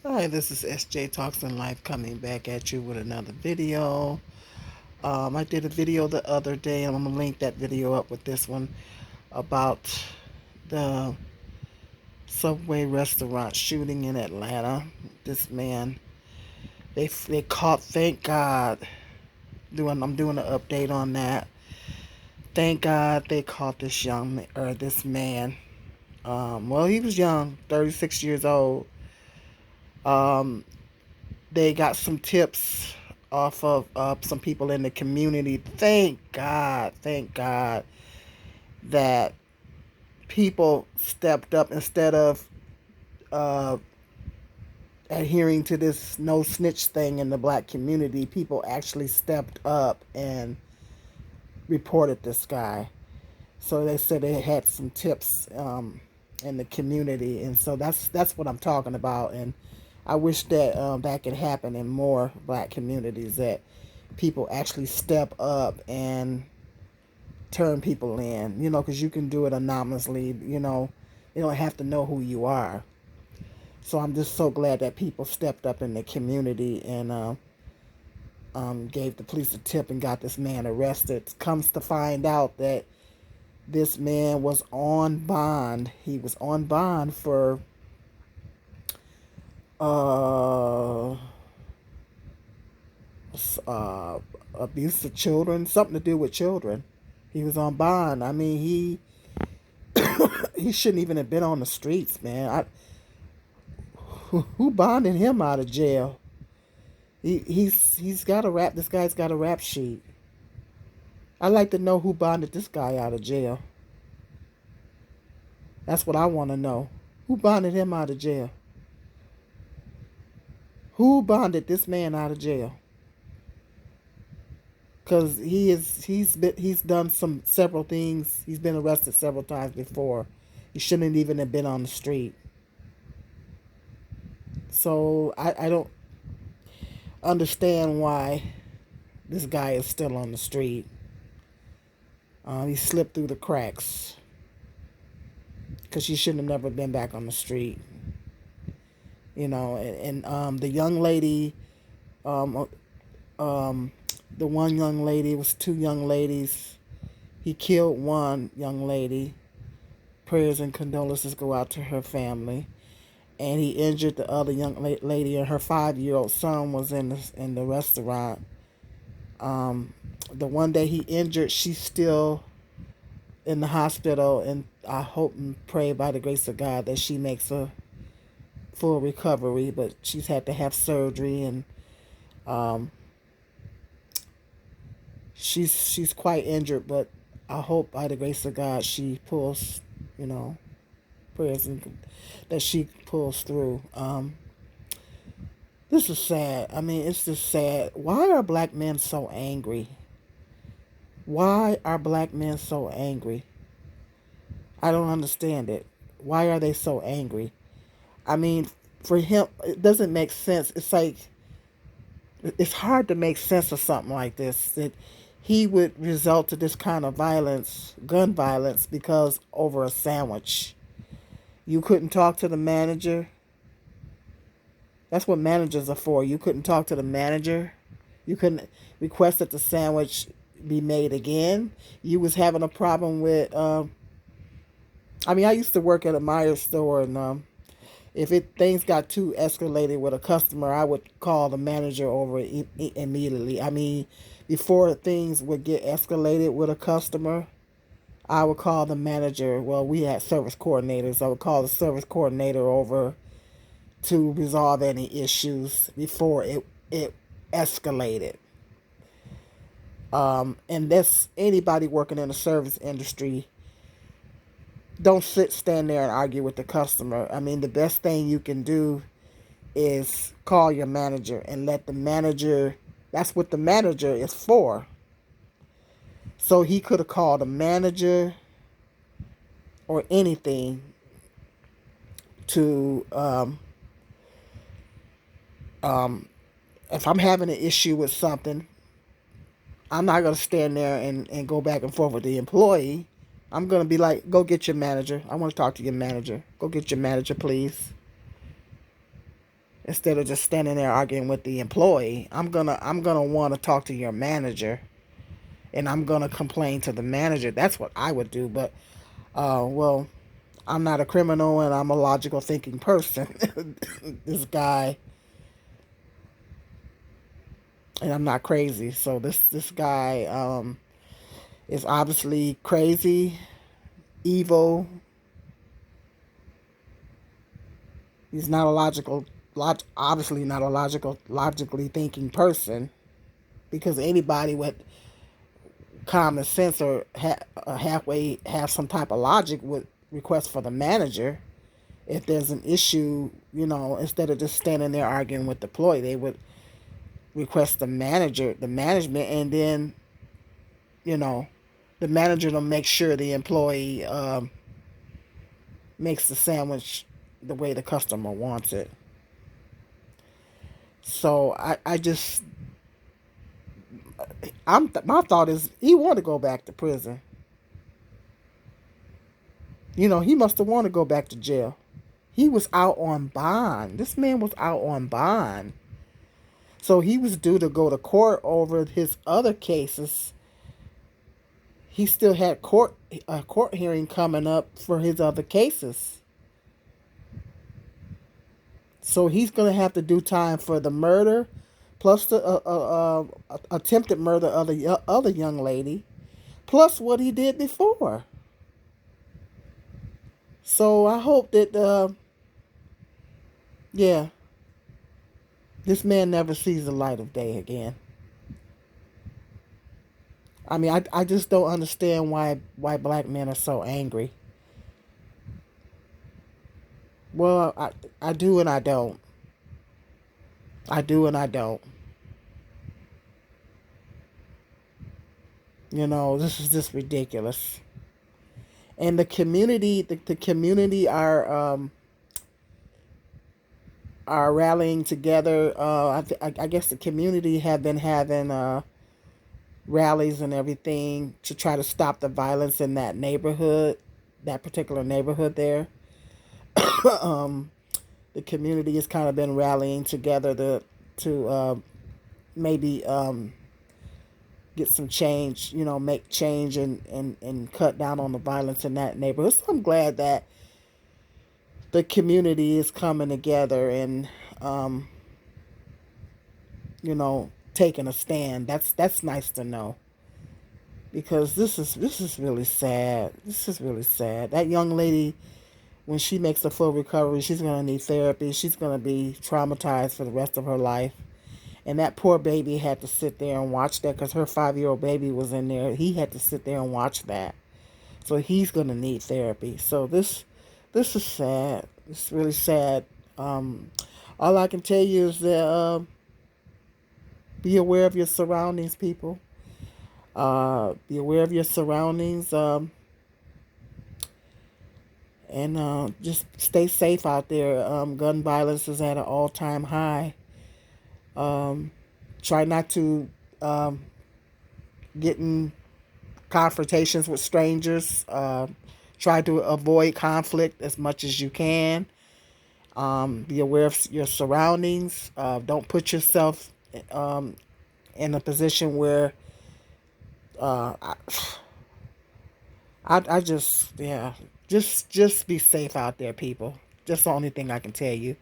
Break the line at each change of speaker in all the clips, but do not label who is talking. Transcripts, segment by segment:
Hi, this is SJ Talks in Life coming back at you with another video. I did a video the other day, and I'm going to link that video up with this one about the Subway restaurant shooting in Atlanta. This man, they caught, thank God, I'm doing an update on that. Thank God they caught this man. Well, he was young, 36 years old. Um, they got some tips off of some people in the community. Thank God that people stepped up instead of uh, adhering to this no snitch thing in the black community. People actually stepped up and reported this guy. So they said they had some tips in the community, and so that's what I'm talking about. And I wish that that could happen in more black communities, that people actually step up and turn people in. Because you can do it anonymously. You don't have to know who you are. So I'm just so glad that people stepped up in the community and gave the police a tip and got this man arrested. Comes to find out that this man was on bond. He was on bond for uh, uh, abuse of children, something to do with children. He was on bond. I mean, he shouldn't even have been on the streets, man. Who bonded him out of jail? He's got a rap. This guy's got a rap sheet. I'd like to know who bonded this guy out of jail. That's what I want to know. Who bonded him out of jail? Who bonded this man out of jail? Because he's done several things. He's been arrested several times before. He shouldn't even have been on the street. So I don't understand why this guy is still on the street. He slipped through the cracks because he shouldn't have never been back on the street. And the young lady, um, um, the one young lady, it was two young ladies. He killed one young lady. Prayers and condolences go out to her family. And he injured the other young lady, and her 5-year-old son was in the restaurant. The one day he injured, she's still in the hospital, and I hope and pray by the grace of God that she makes a full recovery. But she's had to have surgery, and um, she's quite injured. But I hope by the grace of God she pulls, you know, prayers and that she pulls through. This is sad. I mean, it's just sad. Why are black men so angry? Why are black men so angry? I don't understand it. Why are they so angry? I mean, for him, it doesn't make sense. It's like, it's hard to make sense of something like this. That he would result to this kind of violence, gun violence, because over a sandwich. You couldn't talk to the manager. That's what managers are for. You couldn't talk to the manager. You couldn't request that the sandwich be made again. You was having a problem with. I mean, I used to work at a Myers store, and if things got too escalated with a customer, I would call the manager over immediately. I mean, before things would get escalated with a customer, I would call the manager. Well, we had service coordinators. I would call the service coordinator over to resolve any issues before it escalated. And that's anybody working in the service industry. Don't stand there and argue with the customer. I mean, the best thing you can do is call your manager and let the manager. That's what the manager is for. So he could have called a manager or anything to if I'm having an issue with something, I'm not going to stand there and go back and forth with the employee. I'm going to be like, go get your manager. I want to talk to your manager. Go get your manager, please. instead of just standing there arguing with the employee. I'm gonna want to talk to your manager, and I'm gonna complain to the manager. That's what I would do. But well, I'm not a criminal, and I'm a logical thinking person. This guy, and I'm not crazy. So this guy is obviously crazy, evil. He's not a obviously not a logically thinking person, because anybody with common sense or halfway have some type of logic would request for the manager if there's an issue. Instead of just standing there arguing with the employee, they would request the management, and then you know, the manager to make sure the employee makes the sandwich the way the customer wants it. So my thought is he want to go back to prison. He must have want to go back to jail. He was out on bond. This man was out on bond. So he was due to go to court over his other cases. He still had a court hearing coming up for his other cases. So he's going to have to do time for the murder, plus the attempted murder of the other young lady, plus what he did before. So I hope that, yeah, this man never sees the light of day again. I mean, I just don't understand why black men are so angry. Well, I do and I don't. I do and I don't. This is just ridiculous. And the community are rallying together. I guess the community have been having rallies and everything to try to stop the violence in that particular neighborhood there. um, the community has kind of been rallying together to maybe get some change, make change and cut down on the violence in that neighborhood. So I'm glad that the community is coming together and, taking a stand. That's nice to know, because this is really sad. This is really sad. That young lady, when she makes a full recovery, she's going to need therapy. She's going to be traumatized for the rest of her life. And that poor baby had to sit there and watch that, because her 5-year-old baby was in there. He had to sit there and watch that. So he's going to need therapy. So this is sad. It's really sad. All I can tell you is that be aware of your surroundings, people. Be aware of your surroundings. And just stay safe out there. Gun violence is at an all-time high. Try not to get in confrontations with strangers. Try to avoid conflict as much as you can. Be aware of your surroundings. Don't put yourself in a position where I just, yeah, just be safe out there, people. Just the only thing I can tell you.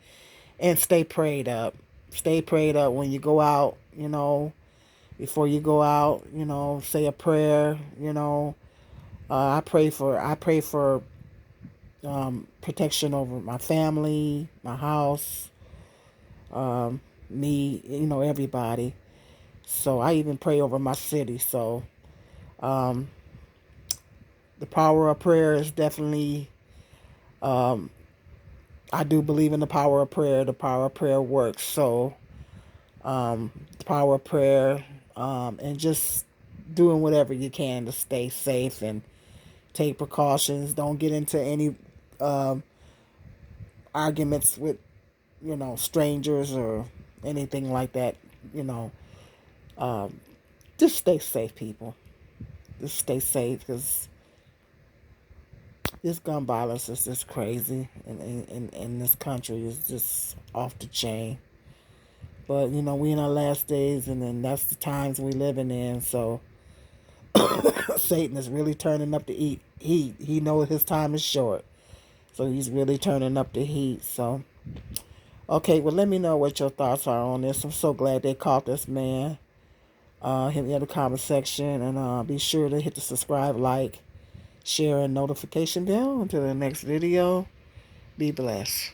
And stay prayed up. Stay prayed up when you go out, before you go out, say a prayer, I pray for protection over my family, my house, me, everybody. So I even pray over my city. So um, the power of prayer is definitely, um, I do believe in the power of prayer. The power of prayer works. So the power of prayer, and just doing whatever you can to stay safe and take precautions. Don't get into any um, arguments with, strangers or anything like that. You know, um, just stay safe, people. Just stay safe, because This gun violence is just crazy, and in this country is just off the chain. But you know, we in our last days, and then that's the times we living in. So Satan is really turning up the heat. He knows his time is short, so he's really turning up the heat. So okay, well, let me know what your thoughts are on this. I'm so glad they caught this man. Hit me in the comment section, and be sure to hit the subscribe, like, share, and notification bell. Until the next video, be blessed.